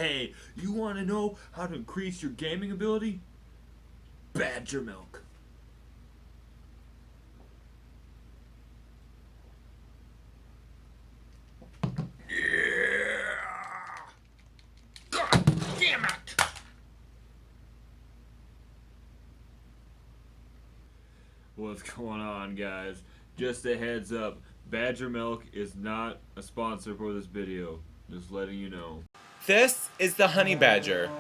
Hey, you want to know how to increase your gaming ability? Badger milk. Yeah! God damn it! What's going on, guys? Just a heads up, Badger Milk is not a sponsor for this video. Just letting you know. This is the honey badger.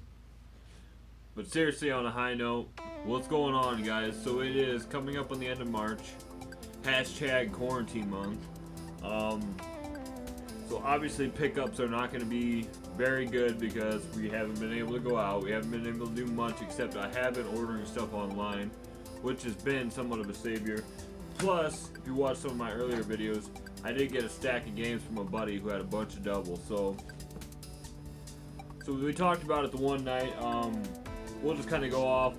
But seriously, on a high note, what's going on, guys? So it is coming up on the end of March. Hashtag quarantine month. So obviously pickups are not going to be very good because we haven't been able to go out. We haven't been able to do much, except I have been ordering stuff online, which has been somewhat of a savior. Plus, if you watch some of my earlier videos, I did get a stack of games from a buddy who had a bunch of doubles. So we talked about it the one night. We'll just kind of go off.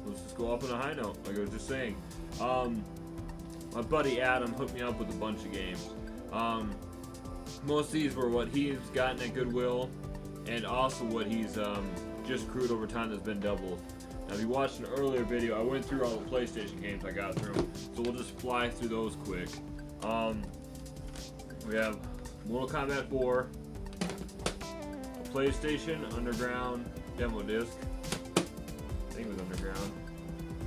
Let's just go off on a high note, like I was just saying. My buddy Adam hooked me up with a bunch of games. Most of these were what he's gotten at Goodwill, and also what he's just accrued over time that's been doubled. Now, if you watched an earlier video, I went through all the PlayStation games I got through, so we'll just fly through those quick. We have Mortal Kombat 4, a PlayStation Underground demo disc. I think it was Underground.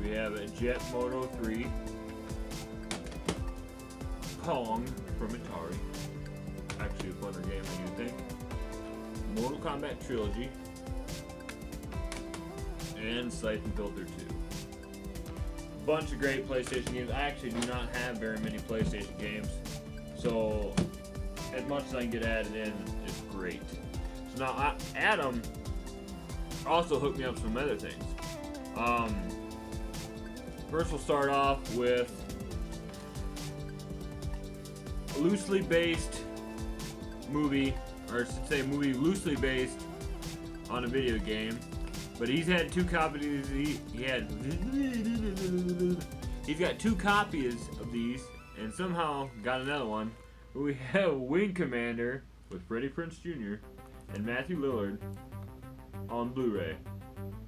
We have a Jet Moto 3, Pong from Atari. Actually a funner game than you think. Mortal Kombat Trilogy. And Siphon Filter 2. Bunch of great PlayStation games. I actually do not have very many PlayStation games, so as much as I can get added in, it's great. So now Adam also hooked me up some other things. First we'll start off with a loosely based movie, or I should say a movie loosely based on a video game. But he's had two copies. He's got two copies of these, and somehow got another one. We have Wing Commander with Freddie Prinze Jr. and Matthew Lillard on Blu-ray,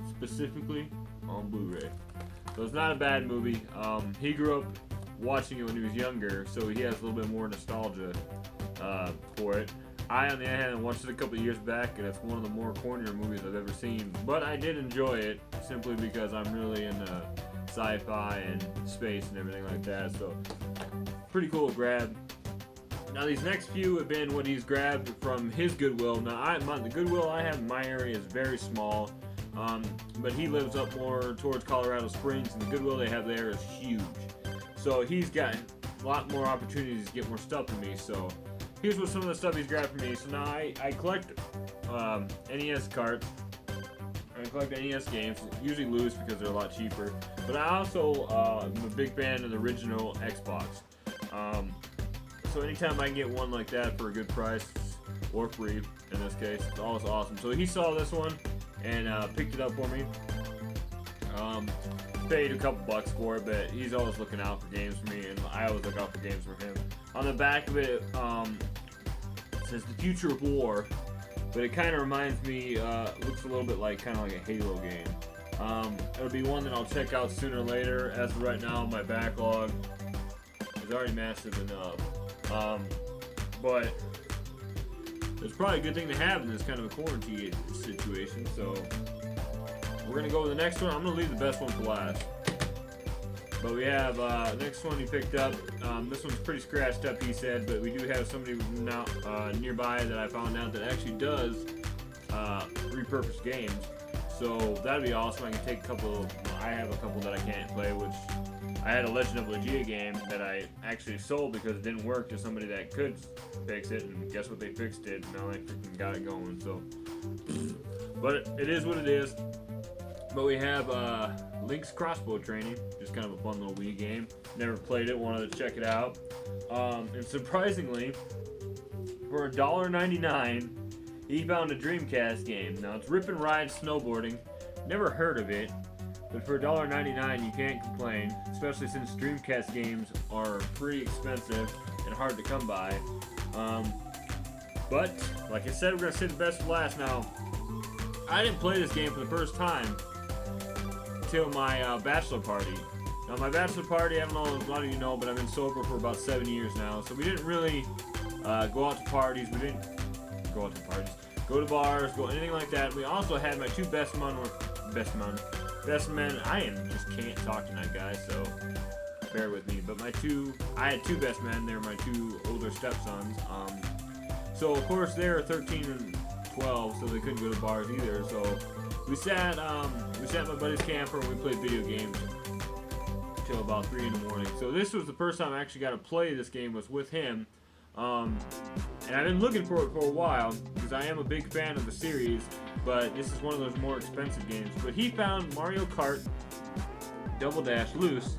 specifically on Blu-ray. So it's not a bad movie. He grew up watching it when he was younger, so he has a little bit more nostalgia for it. I, on the other hand, watched it a couple of years back, and it's one of the more cornier movies I've ever seen. But I did enjoy it, simply because I'm really into sci-fi and space and everything like that. So, pretty cool grab. Now, these next few have been what he's grabbed from his Goodwill. Now, the Goodwill I have in my area is very small, but he lives up more towards Colorado Springs, and the Goodwill they have there is huge. So, he's got a lot more opportunities to get more stuff than me. So, here's what some of the stuff he's grabbed for me. So now I collect NES carts. I collect NES games, usually loose because they're a lot cheaper. But I also am a big fan of the original Xbox. So anytime I can get one like that for a good price, or free in this case, it's always awesome. So he saw this one and picked it up for me. Paid a couple bucks for it, but he's always looking out for games for me, and I always look out for games for him. On the back of it, it says The Future of War, but it kind of reminds me, looks a little bit like kind of like a Halo game. It'll be one that I'll check out sooner or later. As of right now, my backlog is already massive enough. But it's probably a good thing to have in this kind of a quarantine situation, so we're going to go with the next one. I'm going to leave the best one for last. But we have next one he picked up. This one's pretty scratched up, he said, but we do have somebody now nearby that I found out that actually does repurpose games. So that'd be awesome. I can take a couple. I have a couple that I can't play, which I had a Legend of Legia game that I actually sold because it didn't work to somebody that could fix it, and guess what? They fixed it. And now they freaking got it going. So, but it is what it is. But we have Link's Crossbow Training, just kind of a fun little Wii game. Never played it, wanted to check it out. And surprisingly, for $1.99, he found a Dreamcast game. Now it's Rip and Ride Snowboarding. Never heard of it, but for $1.99 you can't complain, especially since Dreamcast games are pretty expensive and hard to come by. But like I said, we're gonna save the best for last now. I didn't play this game for the first time until my bachelor party. Now, my bachelor party, I don't know if a lot of you know, but I've been sober for about 7 years now. So we didn't really go out to parties. We didn't go out to parties, go to bars, go anything like that. We also had my two best men. I just can't talk tonight, guys. So bear with me. But I had two best men. They're my two older stepsons. So of course they're 13 and 12, so they couldn't go to bars either. So we sat at my buddy's camper and we played video games till about 3 in the morning. So this was the first time I actually got to play this game was with him. And I've been looking for it for a while because I am a big fan of the series, but this is one of those more expensive games. But he found Mario Kart Double Dash loose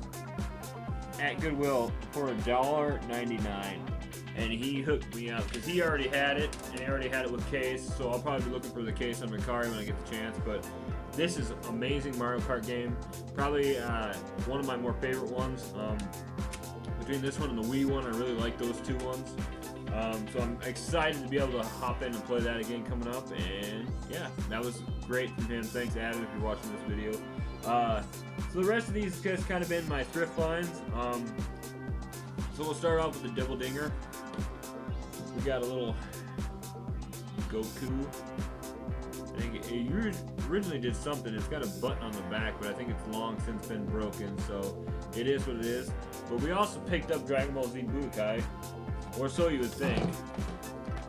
at Goodwill for $1.99. And he hooked me up because he already had it, and he already had it with case. So I'll probably be looking for the case on Mercari when I get the chance. But this is an amazing Mario Kart game. Probably one of my more favorite ones. Between this one and the Wii one, I really like those two ones. So I'm excited to be able to hop in and play that again coming up. And yeah, that was great from him. Thanks, Adam, if you're watching this video. So the rest of these just kind of been my thrift finds. So we'll start off with the Double Dinger. We got a little Goku. I think it originally did something. It's got a button on the back, but I think it's long since been broken, so it is what it is. But we also picked up Dragon Ball Z Budokai, or so you would think.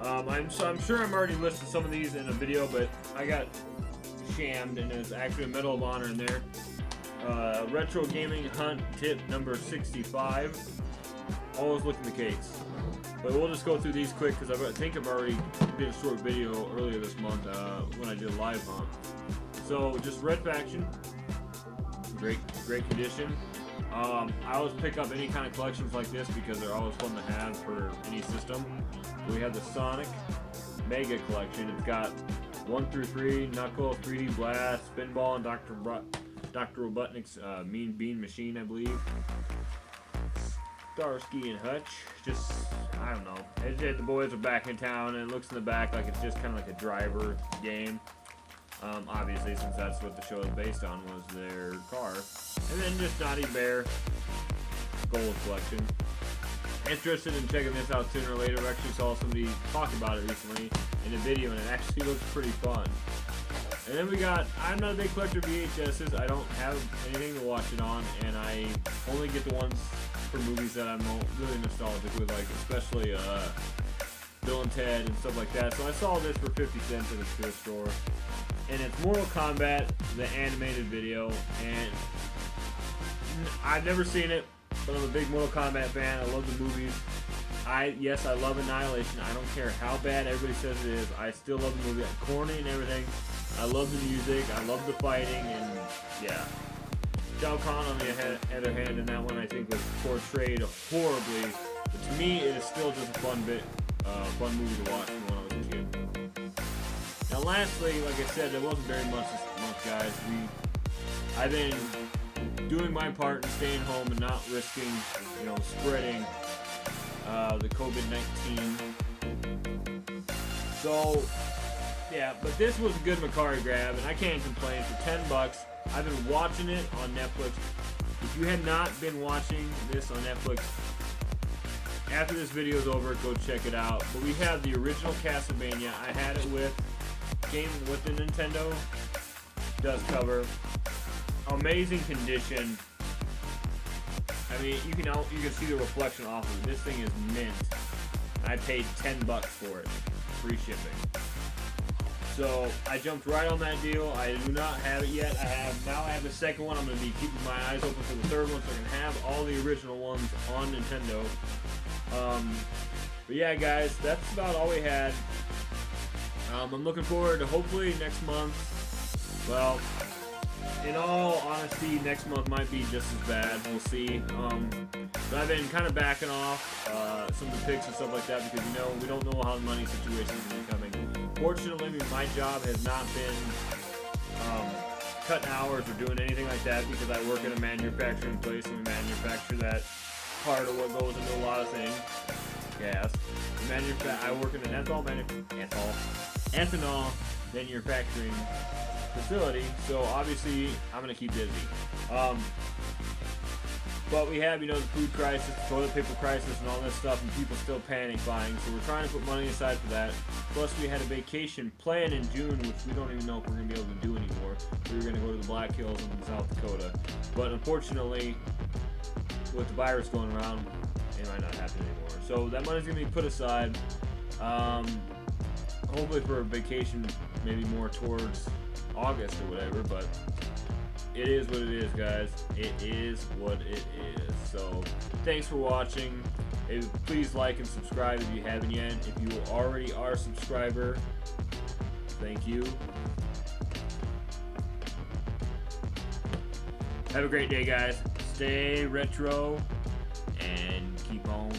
I'm sure I'm already listed some of these in a video, but I got shammed, and there's actually a Medal of Honor in there. Retro Gaming Hunt tip number 65. Always look in the case. But we'll just go through these quick because I think I've already did a short video earlier this month when I did a live hunt. So just Red Faction, great condition. I always pick up any kind of collections like this because they're always fun to have for any system. We have the Sonic Mega Collection. It's got 1 through 3, Knuckle, 3D Blast, Spinball, and Dr. Robotnik's Mean Bean Machine, I believe. Starsky and Hutch, just, I don't know. The boys are back in town, and it looks in the back like it's just kind of like a driver game. Obviously, since that's what the show is based on, was their car. And then just Naughty Bear Gold Collection. Interested in checking this out sooner or later. I actually saw somebody talk about it recently in a video, and it actually looks pretty fun. And then we got, I'm not a big collector of VHSs. I don't have anything to watch it on, and I only get the ones for movies that I'm really nostalgic with, like especially Bill and Ted and stuff like that. So I saw this for 50 cents at a thrift store. And it's Mortal Kombat, the animated video. And I've never seen it, but I'm a big Mortal Kombat fan. I love the movies. Yes, I love Annihilation. I don't care how bad everybody says it is. I still love the movie. It's corny and everything. I love the music. I love the fighting. And yeah. Shao Kahn, on the other hand, in that one, I think was portrayed horribly. But to me, it is still just a fun movie to watch when I was a kid. Now, lastly, like I said, there wasn't very much this month, guys. I've been doing my part in staying home and not risking, spreading the COVID-19. So, yeah, but this was a good Mercari grab, and I can't complain. For $10, I've been watching it on Netflix. If you have not been watching this on Netflix, after this video is over, go check it out. But we have the original Castlevania. I had it with the Nintendo does cover. Amazing condition. I mean, you can see the reflection off of it. This thing is mint. I paid $10 for it, free shipping. So I jumped right on that deal. I do not have it yet. I have the second one. I'm going to be keeping my eyes open for the third one, so I can have all the original ones on Nintendo. But yeah, guys, that's about all we had. I'm looking forward to hopefully next month. Well, in all honesty, next month might be just as bad. We'll see. But I've been kind of backing off some of the picks and stuff like that because we don't know how the money situation is going to be coming. Fortunately, my job has not been cutting hours or doing anything like that because I work in a manufacturing place and we manufacture that part of what goes into a lot of things. Gas. I work in an ethanol manufacturing facility. So obviously, I'm gonna keep busy. But we have, the food crisis, the toilet paper crisis, and all this stuff, and people still panic buying. So we're trying to put money aside for that. Plus, we had a vacation planned in June, which we don't even know if we're going to be able to do anymore. We were going to go to the Black Hills in South Dakota. But unfortunately, with the virus going around, it might not happen anymore. So that money's going to be put aside. Hopefully for a vacation, maybe more towards August or whatever. But it is what it is, guys. It is what it is. So thanks for watching. Please like and subscribe if you haven't yet. If you already are a subscriber, thank you. Have a great day, guys. Stay retro and keep on